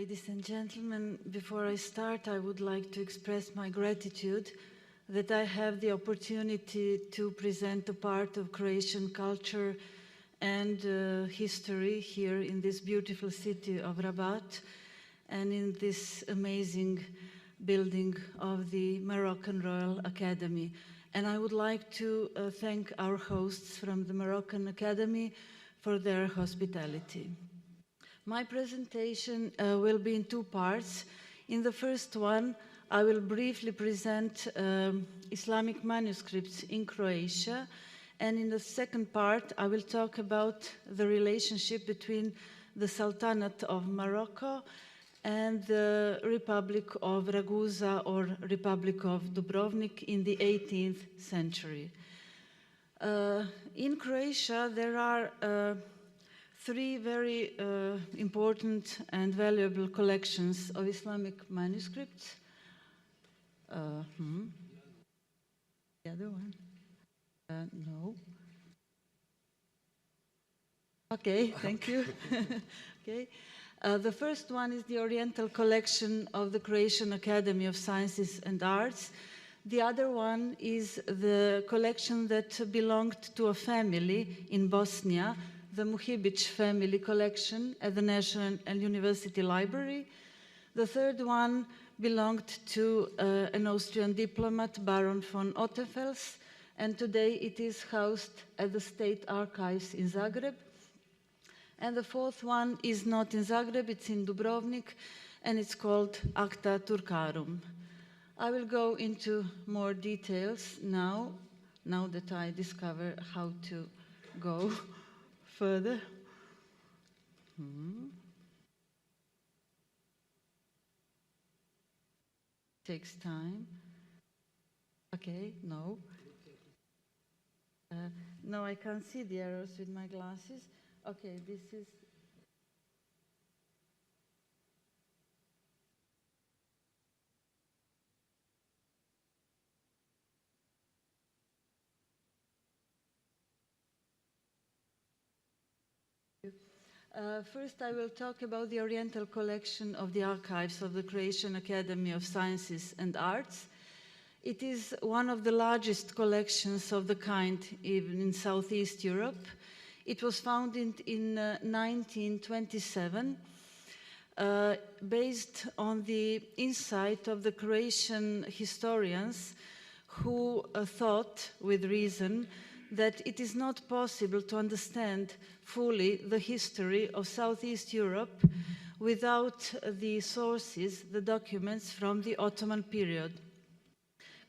Ladies and gentlemen, before I start, I would like to express my gratitude that I have the opportunity to present a part of Croatian culture and history here in this beautiful city of Rabat and in this amazing building of the Moroccan Royal Academy. And I would like to thank our hosts from the Moroccan Academy for their hospitality. My presentation will be in two parts. In the first one, I will briefly present Islamic manuscripts in Croatia, and in the second part, I will talk about the relationship between the Sultanate of Morocco and the Republic of Ragusa or Republic of Dubrovnik in the 18th century. In Croatia, there are three very important and valuable collections of Islamic manuscripts. The other one? No. Okay, thank you. Okay. The first one is the Oriental collection of the Croatian Academy of Sciences and Arts. The other one is the collection that belonged to a family in Bosnia, the Vukić family collection at the National and University Library. The third one belonged to an Austrian diplomat, Baron von Ottefels, and today it is housed at the State Archives in Zagreb. And the fourth one is not in Zagreb, it's in Dubrovnik, and it's called Acta Turcarum. I will go into more details now that I discover how to go further. Takes time. Okay, no. No, I can't see the arrows with my glasses. Okay, this is... First, I will talk about the Oriental collection of the archives of the Croatian Academy of Sciences and Arts. It is one of the largest collections of the kind even in Southeast Europe. It was founded in 1927, based on the insight of the Croatian historians who thought, with reason, that it is not possible to understand fully the history of Southeast Europe without the sources, the documents from the Ottoman period.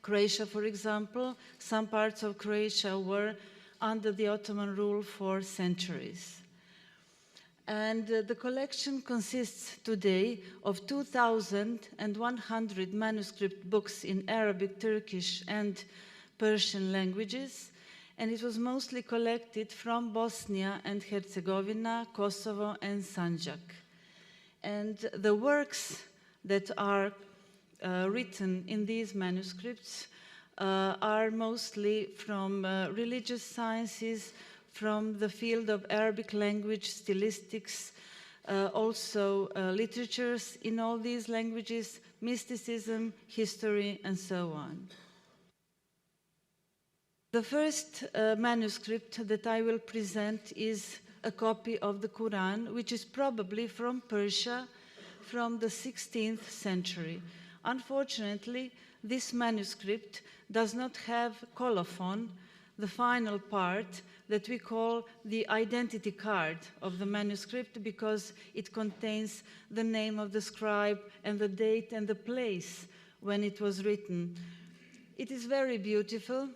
Croatia, for example, some parts of Croatia were under the Ottoman rule for centuries. And the collection consists today of 2,100 manuscript books in Arabic, Turkish, and Persian languages, and it was mostly collected from Bosnia and Herzegovina, Kosovo, and Sanjak. And the works that are written in these manuscripts are mostly from religious sciences, from the field of Arabic language, stylistics, also literatures in all these languages, mysticism, history, and so on. The first manuscript that I will present is a copy of the Quran, which is probably from Persia, from the 16th century. Unfortunately, this manuscript does not have colophon, the final part that we call the identity card of the manuscript, because it contains the name of the scribe and the date and the place when it was written. It is very beautiful.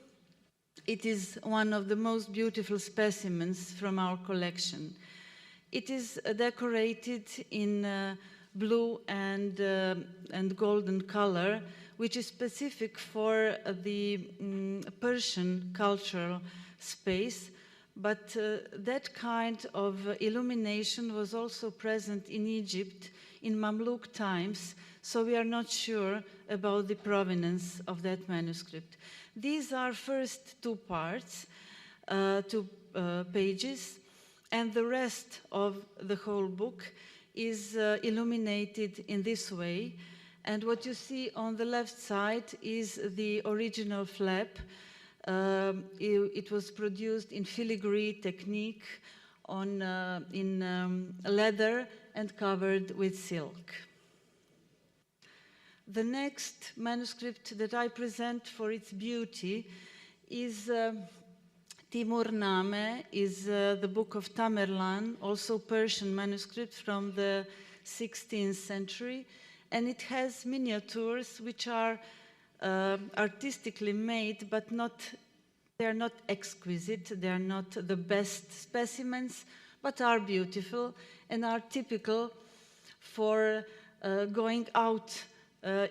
It is one of the most beautiful specimens from our collection. It is decorated in blue and golden color, which is specific for the Persian cultural space. But that kind of illumination was also present in Egypt in Mamluk times, so we are not sure about the provenance of that manuscript. These are first two parts, two pages, and the rest of the whole book is illuminated in this way. And what you see on the left side is the original flap. It was produced in filigree technique in leather and covered with silk. The next manuscript that I present for its beauty is Timur Name, is the book of Tamerlan, also Persian manuscript from the 16th century. And it has miniatures which are artistically made, but they're not exquisite, they're not the best specimens, but are beautiful and are typical for going out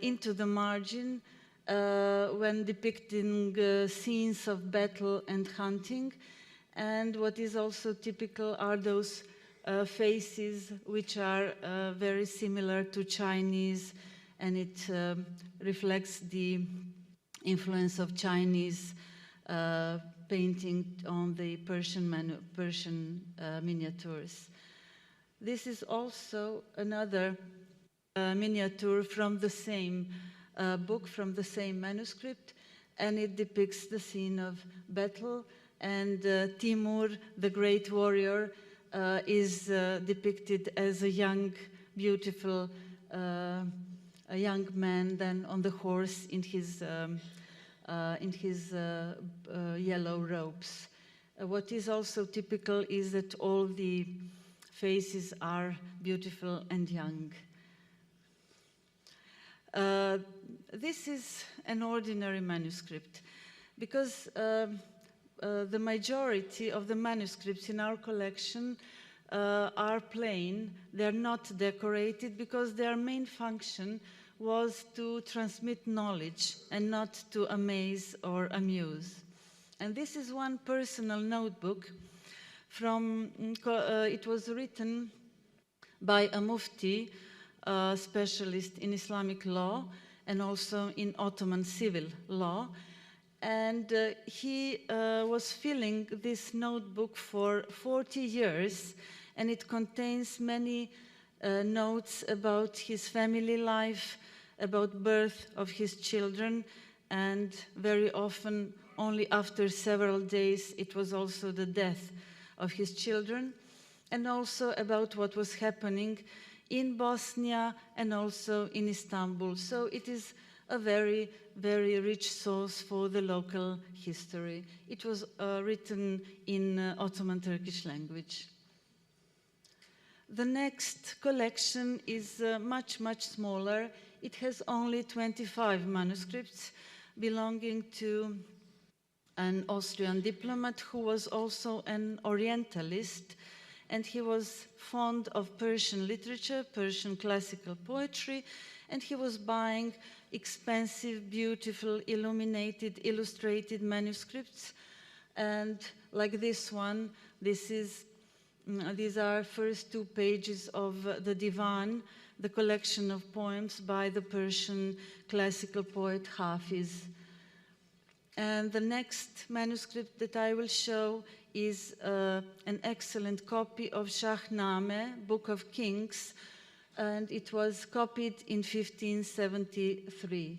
into the margin when depicting scenes of battle and hunting. And what is also typical are those faces which are very similar to Chinese, and it reflects the influence of Chinese painting on the Persian miniatures. This is also another miniature from the same book, from the same manuscript, and it depicts the scene of battle, and Timur, the great warrior, is depicted as a young, beautiful, a young man then on the horse in his yellow robes. What is also typical is that all the faces are beautiful and young. This is an ordinary manuscript because the majority of the manuscripts in our collection are plain. They're not decorated because their main function was to transmit knowledge and not to amaze or amuse. And this is one personal notebook from, it was written by a mufti, specialist in Islamic law and also in Ottoman civil law. And he was filling this notebook for 40 years, and it contains many notes about his family life, about birth of his children, and very often, only after several days, it was also the death of his children, and also about what was happening in Bosnia and also in Istanbul. So it is a very, very rich source for the local history. It was written in Ottoman Turkish language. The next collection is much, much smaller. It has only 25 manuscripts belonging to an Austrian diplomat who was also an Orientalist, and he was fond of Persian literature, Persian classical poetry, and he was buying expensive, beautiful, illuminated, illustrated manuscripts. And like this one, these are first 2 pages of the Divan, the collection of poems by the Persian classical poet Hafiz. And the next manuscript that I will show is an excellent copy of Shahnameh, Book of Kings, and it was copied in 1573.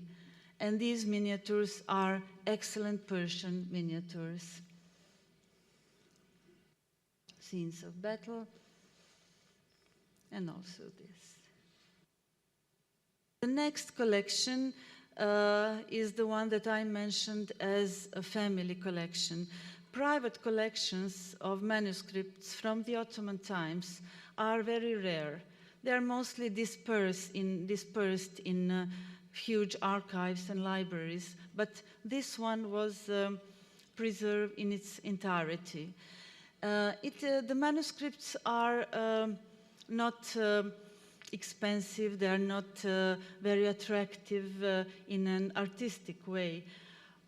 And these miniatures are excellent Persian miniatures. Scenes of battle, and also this. The next collection is the one that I mentioned as a family collection. Private collections of manuscripts from the Ottoman times are very rare. They are mostly dispersed in huge archives and libraries, but this one was preserved in its entirety. The manuscripts are not expensive, they are not very attractive in an artistic way,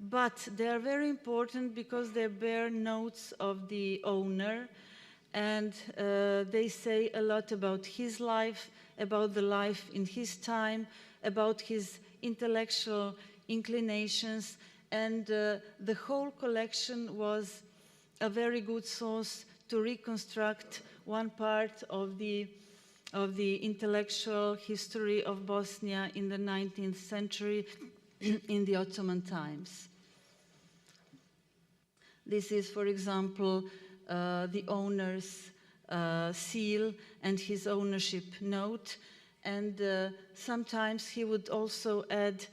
but they are very important because they bear notes of the owner, and they say a lot about his life, about the life in his time, about his intellectual inclinations, and the whole collection was a very good source to reconstruct one part of the of the intellectual history of Bosnia in the 19th century in the Ottoman times. This is, for example, the owner's seal and his ownership note, and sometimes he would also add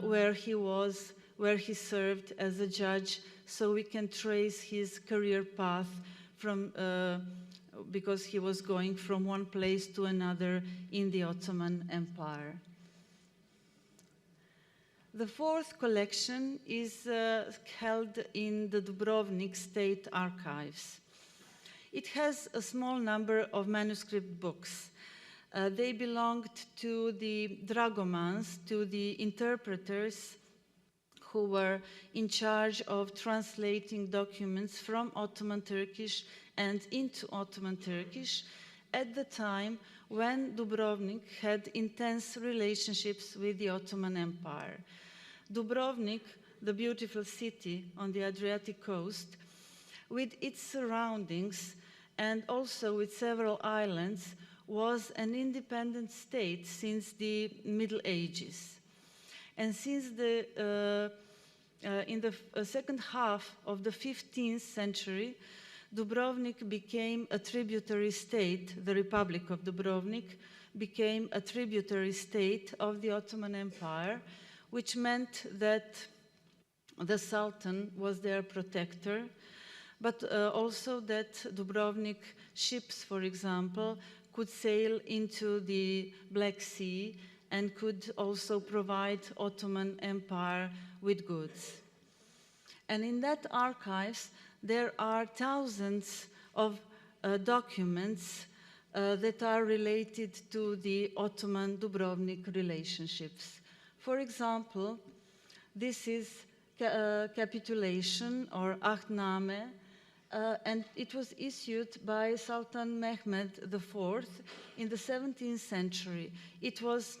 where he was, where he served as a judge, so we can trace his career path from, because he was going from one place to another in the Ottoman Empire. The fourth collection is held in the Dubrovnik State Archives. It has a small number of manuscript books. They belonged to the dragomans, to the interpreters who were in charge of translating documents from Ottoman Turkish and into Ottoman Turkish at the time when Dubrovnik had intense relationships with the Ottoman Empire. Dubrovnik, the beautiful city on the Adriatic coast, with its surroundings and also with several islands, was an independent state since the Middle Ages. And since in the second half of the 15th century, Dubrovnik became a tributary state. The Republic of Dubrovnik became a tributary state of the Ottoman Empire, which meant that the Sultan was their protector, but also that Dubrovnik ships, for example, could sail into the Black Sea and could also provide Ottoman Empire with goods. And in that archives, there are thousands of documents that are related to the Ottoman-Dubrovnik relationships. For example, this is capitulation or Ahdname, and it was issued by Sultan Mehmed IV in the 17th century. It was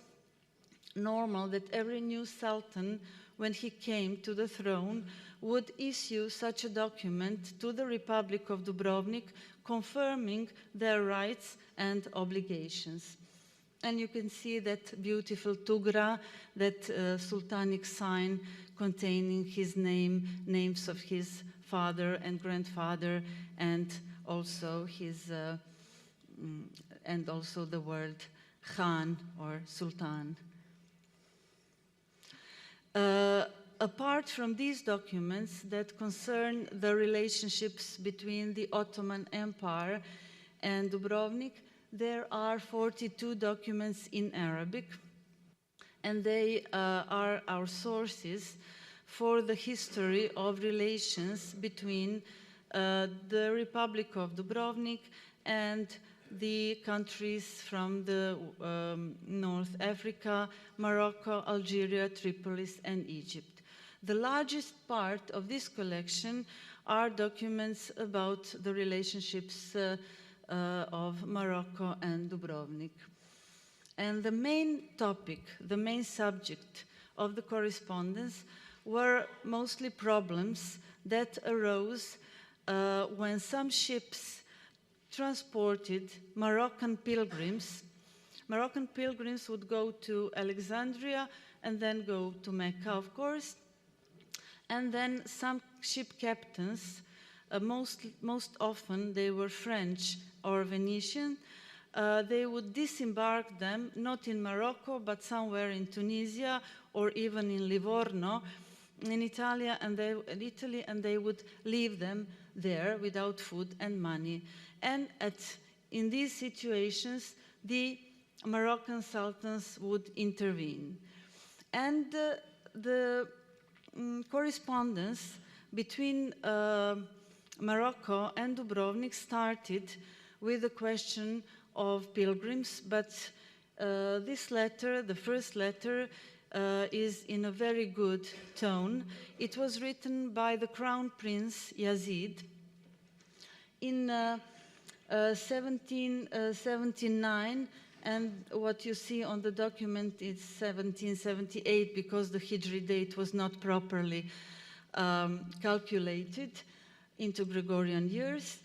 normal that every new sultan, when he came to the throne, would issue such a document to the Republic of Dubrovnik, confirming their rights and obligations. And you can see that beautiful tugra, that sultanic sign containing his names of his father and grandfather, and also his, and also the word Khan or Sultan. Apart from these documents that concern the relationships between the Ottoman Empire and Dubrovnik, there are 42 documents in Arabic, and they are our sources for the history of relations between the Republic of Dubrovnik and the countries from the North Africa, Morocco, Algeria, Tripolis, and Egypt. The largest part of this collection are documents about the relationships of Morocco and Dubrovnik. And the main topic, the main subject of the correspondence were mostly problems that arose when some ships transported Moroccan pilgrims. Moroccan pilgrims would go to Alexandria and then go to Mecca, of course. And then some ship captains, most often they were French or Venetian, they would disembark them, not in Morocco, but somewhere in Tunisia or even in Livorno, in Italy, and they would leave them there without food and money. And in these situations, the Moroccan sultans would intervene. And the correspondence between Morocco and Dubrovnik started with the question of pilgrims, but this letter, the first letter, is in a very good tone. It was written by the Crown Prince Yazid in 1779, and what you see on the document is 1778 because the Hijri date was not properly calculated into Gregorian years.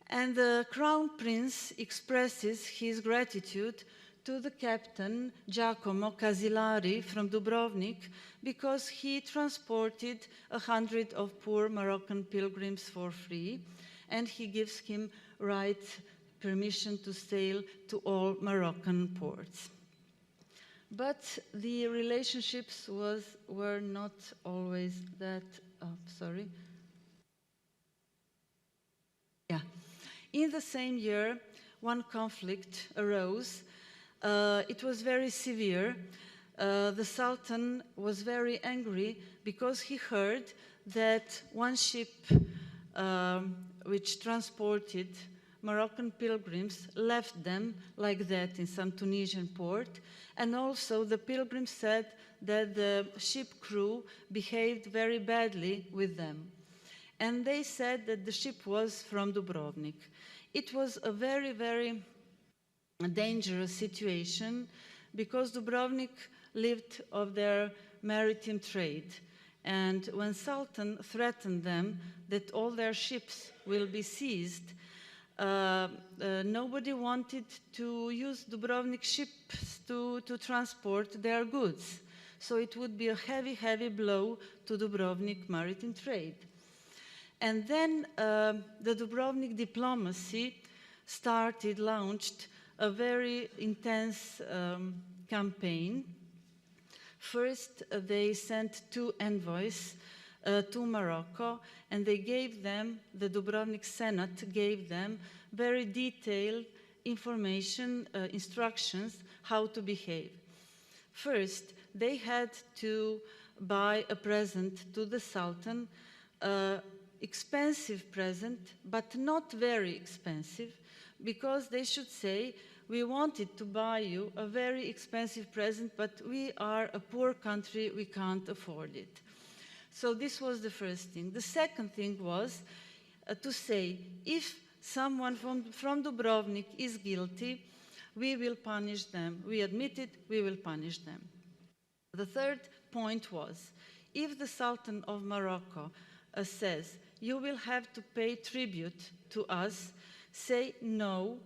And the Crown Prince expresses his gratitude to the captain Giacomo Casilari from Dubrovnik because he transported 100 of poor Moroccan pilgrims for free, and he gives him permission to sail to all Moroccan ports. But the relationships were not always that, sorry. Yeah. In the same year, one conflict arose. It was very severe. The Sultan was very angry because he heard that one ship which transported Moroccan pilgrims left them like that in some Tunisian port. And also the pilgrims said that the ship crew behaved very badly with them. And they said that the ship was from Dubrovnik. It was a very, very dangerous situation because Dubrovnik lived of their maritime trade. And when Sultan threatened them that all their ships will be seized, nobody wanted to use Dubrovnik ships to transport their goods. So it would be a heavy, heavy blow to Dubrovnik maritime trade. And then the Dubrovnik diplomacy launched a very intense campaign. First, they sent 2 envoys to Morocco, and they gave them, the Dubrovnik Senate gave them very detailed information, instructions how to behave. First, they had to buy a present to the Sultan, expensive present, but not very expensive, because they should say, we wanted to buy you a very expensive present, but we are a poor country, we can't afford it. So this was the first thing. The second thing was to say, if someone from Dubrovnik is guilty, we will punish them. We admit it, we will punish them. The third point was, if the Sultan of Morocco says, you will have to pay tribute to us, say no,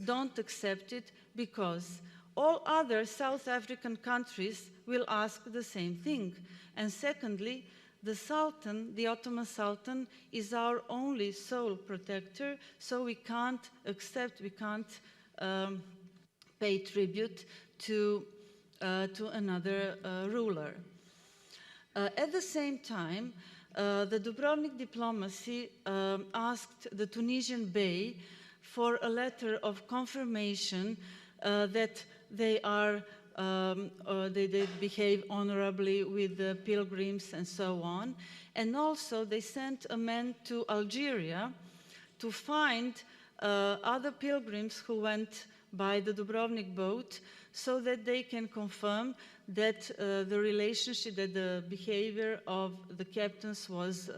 don't accept it, because all other South African countries will ask the same thing. And secondly, the Sultan, the Ottoman Sultan, is our only sole protector, so we can't accept, we can't pay tribute to another ruler. At the same time, the Dubrovnik diplomacy asked the Tunisian Bey for a letter of confirmation that they behave honorably with the pilgrims and so on. And also they sent a man to Algeria to find other pilgrims who went by the Dubrovnik boat so that they can confirm that the relationship, that the behavior of the captains was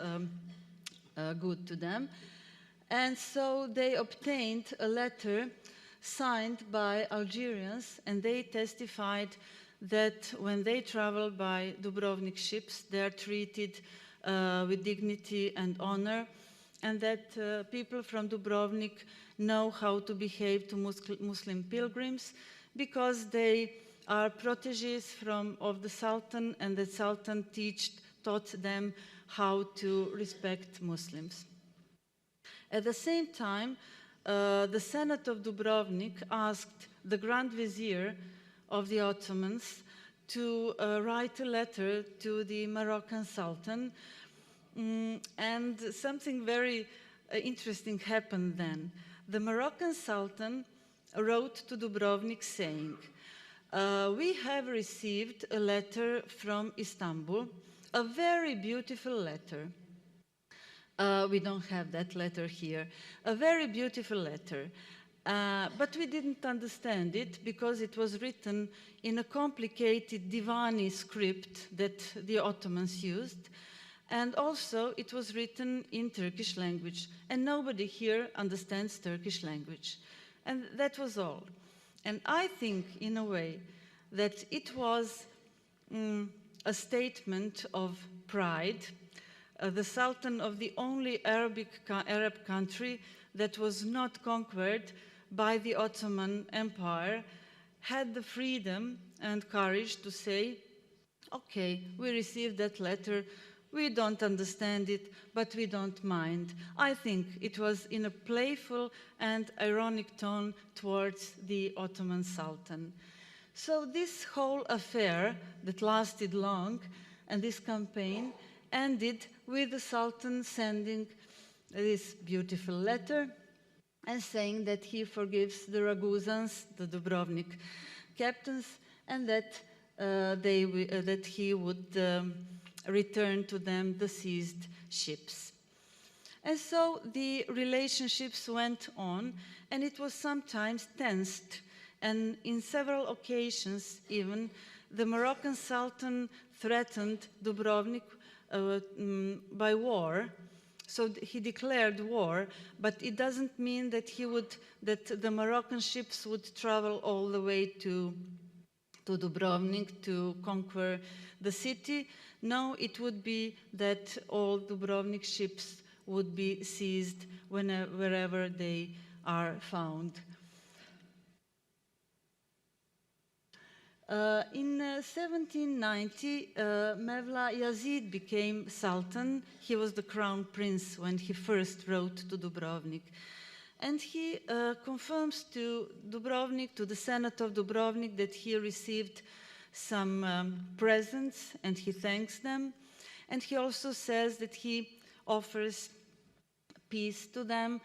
good to them. And so they obtained a letter signed by Algerians, and they testified that when they travel by Dubrovnik ships, they are treated with dignity and honor, and that people from Dubrovnik know how to behave to Muslim pilgrims because they are proteges of the Sultan, and the Sultan taught them how to respect Muslims. At the same time, the Senate of Dubrovnik asked the Grand Vizier of the Ottomans to write a letter to the Moroccan Sultan, and something very interesting happened then. The Moroccan Sultan wrote to Dubrovnik saying, we have received a letter from Istanbul, a very beautiful letter. We don't have that letter here. A very beautiful letter. But we didn't understand it because it was written in a complicated Divani script that the Ottomans used. And also it was written in Turkish language. And nobody here understands Turkish language. And that was all. And I think, in a way, that it was a statement of pride, the Sultan of the only Arab country that was not conquered by the Ottoman Empire, had the freedom and courage to say, okay, we received that letter, we don't understand it, but we don't mind. I think it was in a playful and ironic tone towards the Ottoman Sultan. So this whole affair that lasted long, and this campaign, ended with the Sultan sending this beautiful letter and saying that he forgives the Ragusans, the Dubrovnik captains, and that, that he would return to them the seized ships. And so the relationships went on, and it was sometimes tensed, and in several occasions even, the Moroccan Sultan threatened Dubrovnik by war. So he declared war, but it doesn't mean that that the Moroccan ships would travel all the way to Dubrovnik to conquer the city. No, it would be that all Dubrovnik ships would be seized wherever they are found. In 1790, Mevla Yazid became Sultan. He was the crown prince when he first wrote to Dubrovnik. And he confirms to Dubrovnik, to the Senate of Dubrovnik, that he received some presents and he thanks them. And he also says that he offers peace to them,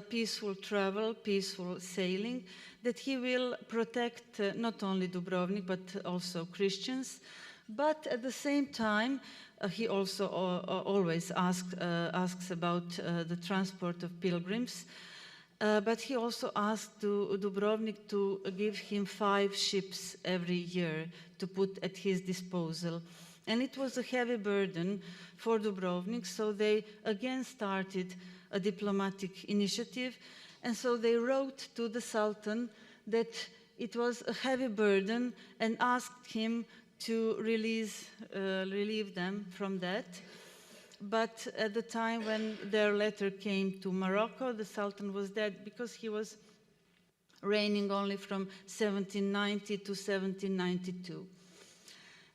peaceful travel, peaceful sailing, that he will protect not only Dubrovnik but also Christians. But at the same time, he also always asks about the transport of pilgrims. But he also asked Dubrovnik to give him 5 ships every year to put at his disposal. And it was a heavy burden for Dubrovnik, so they again started a diplomatic initiative. And so they wrote to the Sultan that it was a heavy burden and asked him to relieve them from that. But at the time when their letter came to Morocco, the Sultan was dead because he was reigning only from 1790 to 1792.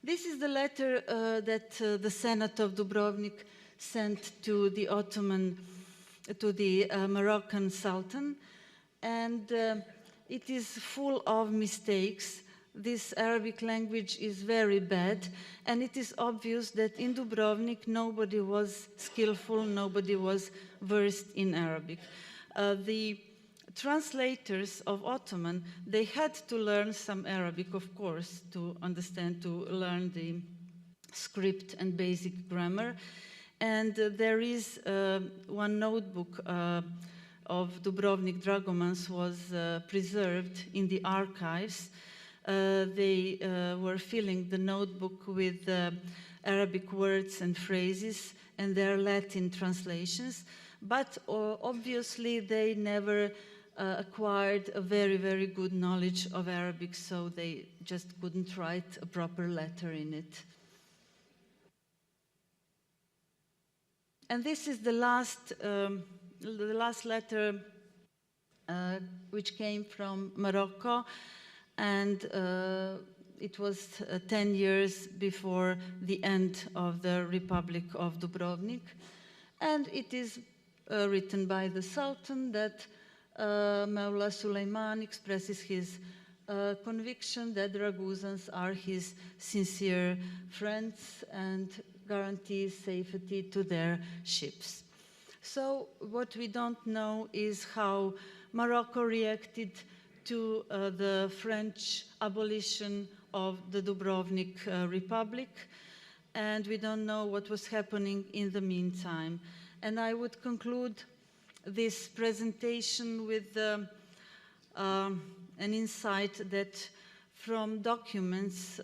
This is the letter that the Senate of Dubrovnik sent to the Moroccan Sultan, and it is full of mistakes. This Arabic language is very bad, and it is obvious that in Dubrovnik nobody was skillful, nobody was versed in Arabic. The translators of Ottoman, they had to learn some Arabic, of course, to understand, to learn the script and basic grammar. And there is one notebook of Dubrovnik dragomans was preserved in the archives. They were filling the notebook with Arabic words and phrases and their Latin translations, but obviously they never acquired a very, very good knowledge of Arabic, so they just couldn't write a proper letter in it. And this is the last letter which came from Morocco, and it was 10 years before the end of the Republic of Dubrovnik. And it is written by the Sultan that Mevla Suleiman expresses his conviction that the Ragusans are his sincere friends and guarantees safety to their ships. So what we don't know is how Morocco reacted to the French abolition of the Dubrovnik Republic, and we don't know what was happening in the meantime. And I would conclude this presentation with an insight that from documents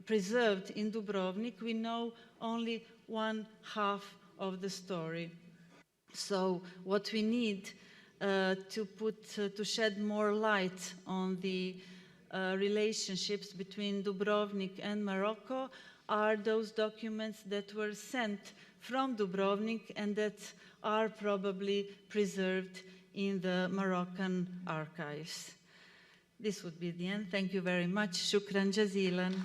preserved in Dubrovnik, we know only 1/2 of the story. So what we need to shed more light on the relationships between Dubrovnik and Morocco are those documents that were sent from Dubrovnik and that are probably preserved in the Moroccan archives. This would be the end. Thank you very much. Shukran jazilan.